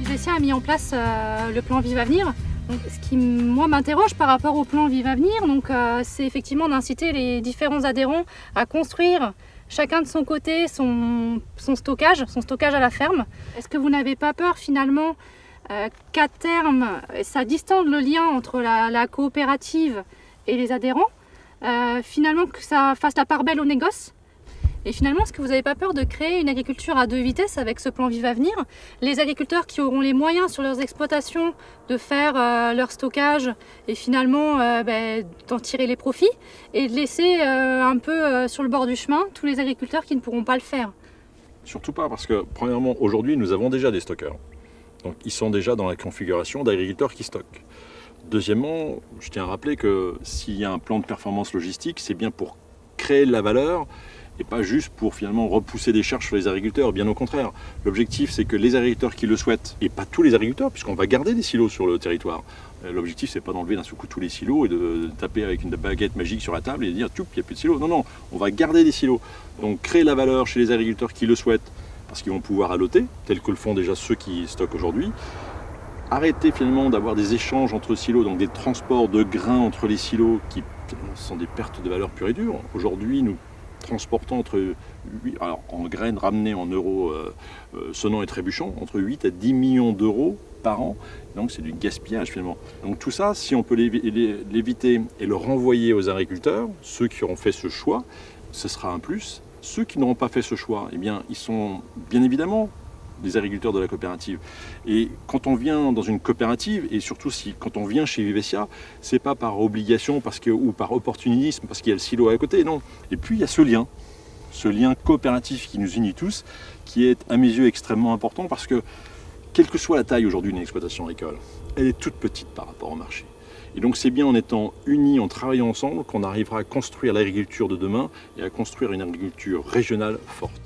Vivescia a mis en place le plan Vivavenir. Donc, ce qui moi m'interroge par rapport au plan Vivavenir, c'est effectivement d'inciter les différents adhérents à construire chacun de son côté son stockage à la ferme. Est-ce que vous n'avez pas peur finalement qu'à terme ça distende le lien entre la coopérative et les adhérents, finalement que ça fasse la part belle au négoce? Et finalement, est-ce que vous n'avez pas peur de créer une agriculture à 2 vitesses avec ce plan Vivavenir? Les agriculteurs qui auront les moyens sur leurs exploitations de faire leur stockage et finalement d'en tirer les profits, et de laisser un peu sur le bord du chemin tous les agriculteurs qui ne pourront pas le faire. Surtout pas, parce que premièrement, aujourd'hui, nous avons déjà des stockeurs. Donc ils sont déjà dans la configuration d'agriculteurs qui stockent. Deuxièmement, je tiens à rappeler que s'il y a un plan de performance logistique, c'est bien pour créer de la valeur et pas juste pour finalement repousser des charges sur les agriculteurs, bien au contraire. L'objectif, c'est que les agriculteurs qui le souhaitent, et pas tous les agriculteurs, puisqu'on va garder des silos sur le territoire. L'objectif, c'est pas d'enlever d'un seul coup tous les silos et de taper avec une baguette magique sur la table et de dire, il n'y a plus de silos. Non, on va garder des silos. Donc créer la valeur chez les agriculteurs qui le souhaitent, parce qu'ils vont pouvoir alloter, tel que le font déjà ceux qui stockent aujourd'hui. Arrêter finalement d'avoir des échanges entre silos, donc des transports de grains entre les silos qui sont des pertes de valeur pure et dure. Aujourd'hui, nous transportons en graines ramenées en euros sonnants et trébuchants, entre 8 à 10 millions d'euros par an. Donc c'est du gaspillage finalement. Donc tout ça, si on peut l'éviter et le renvoyer aux agriculteurs, ceux qui auront fait ce choix, ce sera un plus. Ceux qui n'auront pas fait ce choix, eh bien, ils sont bien évidemment des agriculteurs de la coopérative. Et quand on vient dans une coopérative, et surtout quand on vient chez Vivescia, c'est pas par obligation ou par opportunisme, parce qu'il y a le silo à côté, non. Et puis il y a ce lien coopératif qui nous unit tous, qui est à mes yeux extrêmement important, parce que quelle que soit la taille aujourd'hui d'une exploitation agricole, elle est toute petite par rapport au marché. Et donc c'est bien en étant unis, en travaillant ensemble, qu'on arrivera à construire l'agriculture de demain et à construire une agriculture régionale forte.